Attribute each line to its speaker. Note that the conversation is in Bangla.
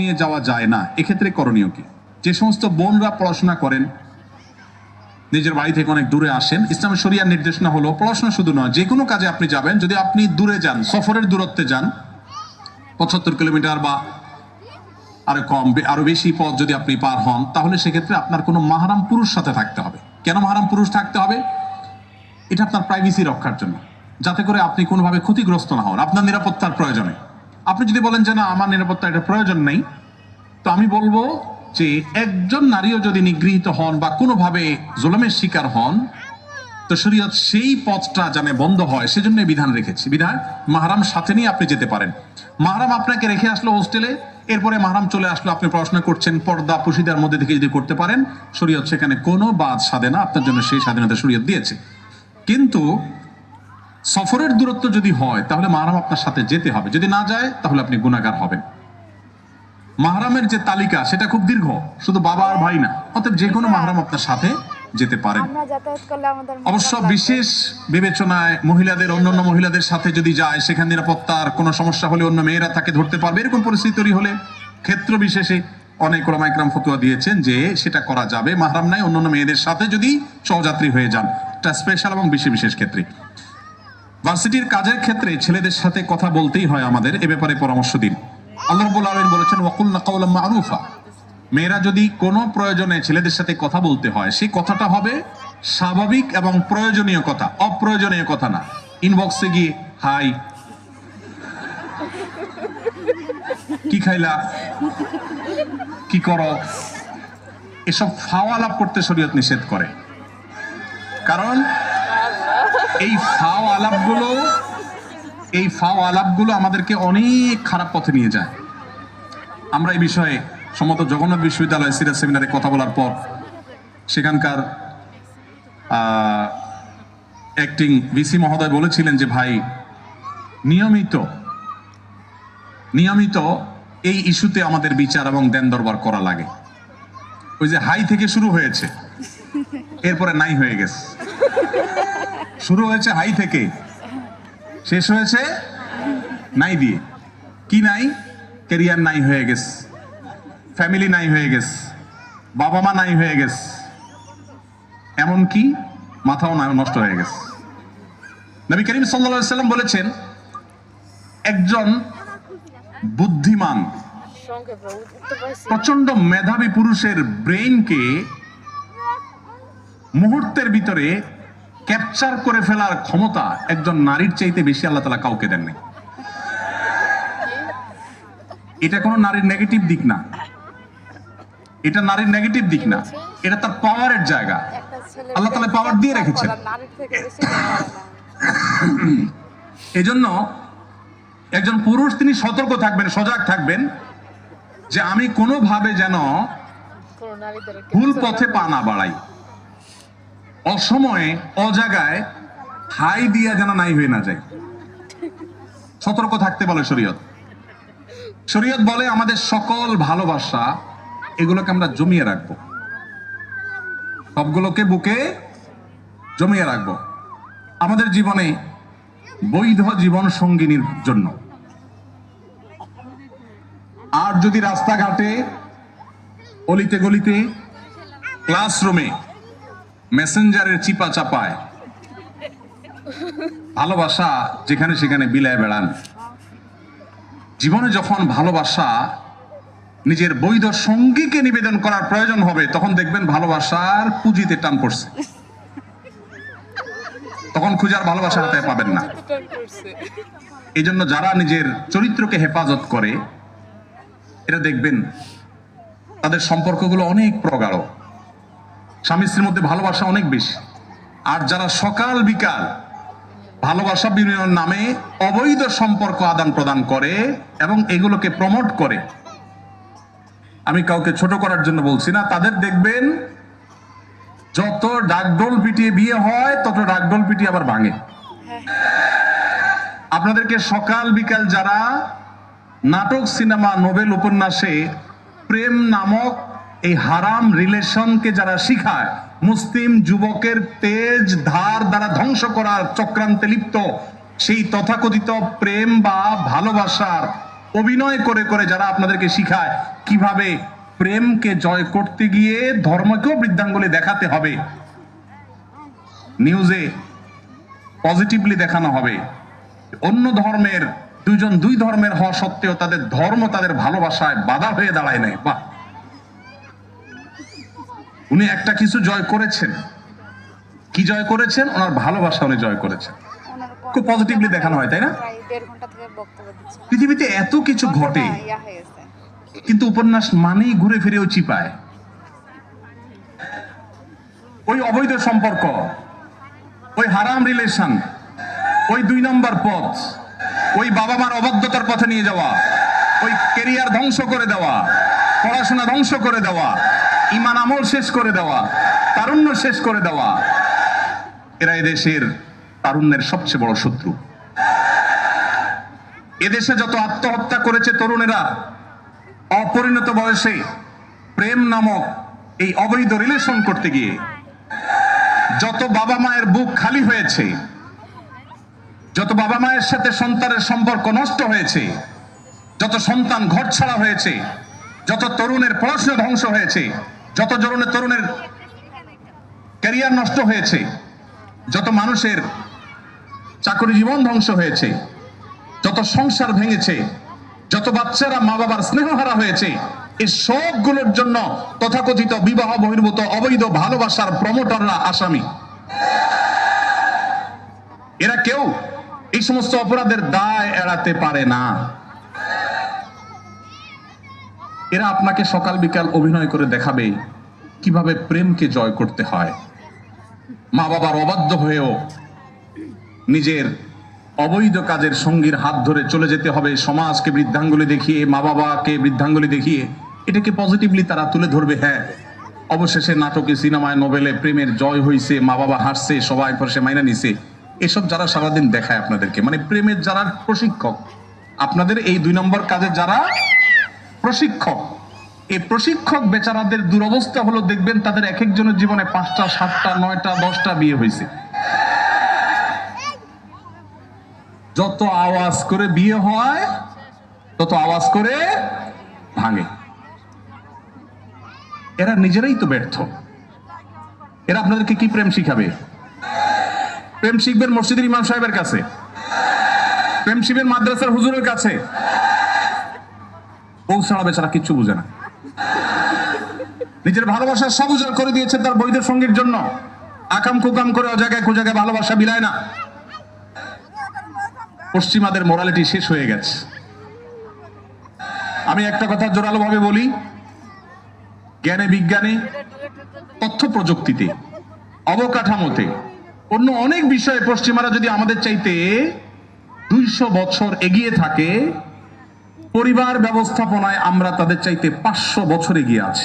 Speaker 1: নিয়ে যাওয়া যায় না, এক্ষেত্রে করণীয় কি? যে সমস্ত বোনরা পড়াশোনা করেন, নিজের বাড়ি থেকে অনেক দূরে আসেন, ইসলামের শরিয়ার নির্দেশনা হলো পড়াশোনা শুধু নয়, যে কোনো কাজে আপনি যাবেন, যদি আপনি দূরে যান, সফরের দূরত্বে যান, 75 কিলোমিটার বা আরো কম, আরো বেশি পথ যদি আপনি পার হন, তাহলে সেক্ষেত্রে আপনার কোনো মাহরাম পুরুষ সাথে থাকতে হবে। কেন মাহরাম পুরুষ থাকতে হবে? এটা আপনার প্রাইভেসি রক্ষার জন্য, যাতে করে আপনি কোনোভাবে ক্ষতিগ্রস্ত না হন আপনার নিরাপত্তার প্রয়োজনে। আপনি যদি বলেন যে না, আমার নিরাপত্তা এটা প্রয়োজন নেই, তো আমি বলবো যে একজন নারীও যদি নিগৃহীত হন বা কোনোভাবে জুলুমের শিকার হন, তো শরীয়ত সেই পথটা যেন বন্ধ হয় সেজন্য বিধান রেখেছি। বিধান মাহরাম সাথে নিয়ে আপনি যেতে পারেন। মাহরাম আপনাকে রেখে আসলো হোস্টেলে, এরপরে মাহরাম চলে আসলো, আপনি পড়াশোনা করছেন, পর্দা পুশিদার মধ্যে থেকে যদি করতে পারেন, শরীয়ত সেখানে কোনো বাদ সাধে না, আপনার জন্য সেই স্বাধীনতা শরীয়ত দিয়েছে। কিন্তু সফরের দূরত্ব যদি হয়, তাহলে মাহরাম আপনার সাথে যেতে হবে, যদি না যায় তাহলে আপনি গুনাহগার হবেন। মাহরামের যে তালিকা সেটা খুব দীর্ঘ, শুধু বাবা আর ভাই না, অতএব যে কোনো মাহরাম আপনার সাথে যেতে পারেন। অবশ্য বিশেষ বিবেচনায় মহিলাদের অন্যান্য মহিলাদের সাথে যদি যায়, সেখানে নিরাপত্তার কোনো সমস্যা হলে অন্য মেয়েরা তাকে ধরতে পারবে, এরকম পরিস্থিতি তৈরি হলে ক্ষেত্র বিশেষে অনেক ওলামা ইকরাম ফতোয়া দিয়েছেন যে সেটা করা যাবে। মাহরাম নাই, অন্যান্য মেয়েদের সাথে যদি সহযাত্রী হয়ে যান, এটা স্পেশাল এবং বিশেষ ক্ষেত্রে। ভার্সিটির কাজের ক্ষেত্রে ছেলেদের সাথে কথা বলতেই হয় আমাদের, এ ব্যাপারে পরামর্শ দিন। আল্লাহ রাব্বুল আলামিন বলেছেন ওয়াকুলনা কাওলাম মারুফা। মেয়েরা যদি কোনো প্রয়োজনে ছেলেদের সাথে কথা বলতে হয়, সেই কথাটা হবে স্বাভাবিক এবং প্রয়োজনীয় কথা, অপ্রয়োজনীয় কথা না। ইনবক্সে গিয়ে হাই, কি খাইলা, কি করো, এসব ফাওয়া লাভ করতে শরীয়ত নিষেধ করে। কারণ এই ফাও আলাপগুলো আমাদেরকে অনেক খারাপ পথে নিয়ে যায়। আমরা এই বিষয়ে সম্মত জগন্নাথ বিশ্ববিদ্যালয় সিরাজ সেমিনারে কথা বলার পর সেখানকার অ্যাক্টিং ভিসি মহোদয় বলেছিলেন যে ভাই, নিয়মিত এই ইস্যুতে আমাদের বিচার এবং দেন দরবার করা লাগে। ওই যে হাই থেকে শুরু হয়েছে, এরপরে নাই হয়ে গেছে। শুরু হয়েছে হাই থেকে, শেষ হয়েছে নাই দিয়ে। কি নাই? ক্যারিয়ার নাই হয়ে গেছে, ফ্যামিলি নাই হয়ে গেছে, বাবা মা নাই হয়ে গেছে, এমনকি মাথাও নষ্ট হয়ে গেছে। নবী করিম সাল্লাল্লাহু আলাইহি ওয়াসাল্লাম বলেছেন, একজন বুদ্ধিমান প্রচন্ড মেধাবী পুরুষের ব্রেইনকে মুহূর্তের ভিতরে ক্যাপচার করে ফেলার ক্ষমতা একজন নারীর চাইতে বেশি আল্লাহ তাআলা কাউকে দেন নাই। এটা কোনো নারীর নেগেটিভ দিক না, এটা নারীর নেগেটিভ দিক না, এটা তার পাওয়ারের জায়গা। আল্লাহ তাআলা পাওয়ার দিয়ে রেখেছেন। এজন্য একজন পুরুষ তিনি সতর্ক থাকবেন, সজাগ থাকবেন যে আমি কোনোভাবে যেন ভুল পথে পা না বাড়াই, অসময়ে অজাগায় হাই দিয়া যেন নাই হয়ে না যায়। সতর্ক থাকতে বলে শরীয়ত। শরীয়ত বলে আমাদের সকল ভালোবাসা এগুলোকে আমরা জমিয়ে রাখবো, সবগুলোকে বুকে জমিয়ে রাখবো আমাদের জীবনে বৈধ জীবন সঙ্গিনীর জন্য। আর যদি রাস্তাঘাটে, অলিতে গলিতে, ক্লাসরুমে মেসেঞ্জারের চিপা চাপায় ভালোবাসা যেখানে সেখানে বিলায় বেড়ান, জীবনে যখন ভালোবাসা নিজের বৈধ সঙ্গীকে নিবেদন করার প্রয়োজন হবে, তখন দেখবেন ভালোবাসার পুঁজিতে টান পড়ছে, তখন খুঁজার ভালোবাসা হাতে পাবেন না। এই জন্য যারা নিজের চরিত্রকে হেফাজত করে, এরা দেখবেন তাদের সম্পর্কগুলো অনেক প্রগাঢ়, স্বামী স্ত্রীর মধ্যে ভালোবাসা অনেক বেশি। আর যারা সকাল বিকাল ভালোবাসা বিনিময়ের নামে অবৈধ সম্পর্ক আদান প্রদান করে এবং এগুলোকে প্রমোট করে, আমি কাউকে ছোট করার জন্য বলছি না, তাদের দেখবেন যত ডাকডোল পিটিয়ে বিয়ে হয়, তত ডাকডোল পিটিয়ে আবার ভাঙে। আপনাদেরকে সকাল বিকাল যারা নাটক, সিনেমা, নোবেল, উপন্যাসে প্রেম নামক এই হারাম রিলেশনকে যারা শিখায়, মুসলিম যুবকের তেজ ধার দ্বারা ধ্বংস করার চক্রান্তে লিপ্ত, সেই তথাকথিত প্রেম বা ভালোবাসার অভিনয় করে করে যারা আপনাদেরকে শিখায় কিভাবে প্রেমকে জয় করতে গিয়ে ধর্মকেও বৃদ্ধাঙ্গুলি দেখাতে হবে, নিউজে পজিটিভলি দেখানো হবে, অন্য ধর্মের দুইজন দুই ধর্মের হওয়া সত্ত্বেও তাদের ধর্ম তাদের ভালোবাসায় বাধা হয়ে দাঁড়ায় নাই। বাহ, উনি একটা কিছু জয় করেছেন। কি জয় করেছেন? ওনার ভালোবাসা উনি জয় করেছেন। খুব পজিটিভলি দেখানো হয়, তাই না? পৃথিবীতে এত কিছু ঘটে, কিন্তু উপন্যাস মানেই ঘুরে ফিরেও চিপায়। ওই অবৈধ সম্পর্ক, ওই হারাম রিলেশন, ওই 2 নম্বর পথ, ওই বাবা মার অবাধ্যতার পথে নিয়ে যাওয়া, ওই ক্যারিয়ার ধ্বংস করে দেওয়া, পড়াশোনা ধ্বংস করে দেওয়া, ঈমান আমল শেষ করে দেওয়া, তারুণ্য শেষ করে দেওয়া, এরা এদেশের তারুণ্যের সবচেয়ে বড় শত্রু। এদেশে যত আত্মহত্যা করেছে তরুণেরা অপরিণত বয়সে প্রেম নামক এই অবৈধ রিলেশন করতে গিয়ে, যত বাবা মায়ের বুক খালি হয়েছে, যত বাবা মায়ের সাথে সন্তানের সম্পর্ক নষ্ট হয়েছে, যত সন্তান ঘর ছাড়া হয়েছে, যত তরুণের পড়াশোনা ধ্বংস হয়েছে, যত তরুণের ক্যারিয়ার নষ্ট হয়েছে, যত মানুষের চাকরি জীবন ধ্বংস হয়েছে, যত সংসার ভেঙেছে, যত বাচ্চারা মা বাবার স্নেহহারা হয়েছে, এই সবগুলোর জন্য তথাকথিত বিবাহ বহির্ভূত অবৈধ ভালোবাসার প্রমোটাররা আসামি। এরা কেউ এই সমস্ত অপরাধের দায় এড়াতে পারে না। এরা আপনাকে সকাল বিকাল অভিনয় করে দেখাবে কিভাবে প্রেমকে জয় করতে হয়। মা বাবার অবাধ্য হয়েও নিজের অবৈধ কাজের সঙ্গীর হাত ধরে চলে যেতে হবে, সমাজকে বৃদ্ধাঙ্গুলি দেখিয়ে, মা বাবাকে বৃদ্ধাঙ্গুলি দেখিয়ে এটাকে পজিটিভলি তারা তুলে ধরবে। হ্যাঁ, অবশেষে নাটকে, সিনেমায়, নোবেলে প্রেমের জয় হয়েছে, মা বাবা হাসছে, সবাই পরশে মাইনা নিছে। এসব যারা সারাদিন দেখায় আপনাদেরকে, মানে প্রেমের যারা প্রশিক্ষক, আপনাদের এই 2 নম্বর কাজে যারা প্রশিক্ষক, এই প্রশিক্ষক বেচারাদের দুরবস্থা হলো, দেখবেন তাদের এক একজনের জীবনে 5টা 7টা 9টা 10টা বিয়ে হয়েছে। যত আওয়াজ করে বিয়ে হয় তত আওয়াজ করে ভাঙে। এরা নিজেরাই তো ব্যর্থ। এরা আপনাদেরকে কি প্রেম শিখাবে? প্রেম শিখবেন মসজিদের ইমাম সাহেবের কাছে, প্রেম শিখবেন মাদ্রাসার হুজুরের কাছে। বউ ছাড়া বেচারা কিচ্ছু বুঝে না। নিজের ভালোবাসা সব উজাড় করে দিয়েছে তার বৈধ সঙ্গীর জন্য। আকাম কুকাম করে অজায়গায় কুজায়গায় ভালোবাসা বিলায় না। পশ্চিমাদের মোরালিটি শেষ হয়ে গেছে। আমি একটা কথা জোরালো ভাবে বলি, জ্ঞানে বিজ্ঞানে, তথ্য প্রযুক্তিতে, অবকাঠামোতে, অন্য অনেক বিষয়ে পশ্চিমারা যদি আমাদের চাইতে 200 বছর এগিয়ে থাকে, পরিবার ব্যবস্থাপনায় আমরা তাদের চাইতে 500 বছর এগিয়ে আছি।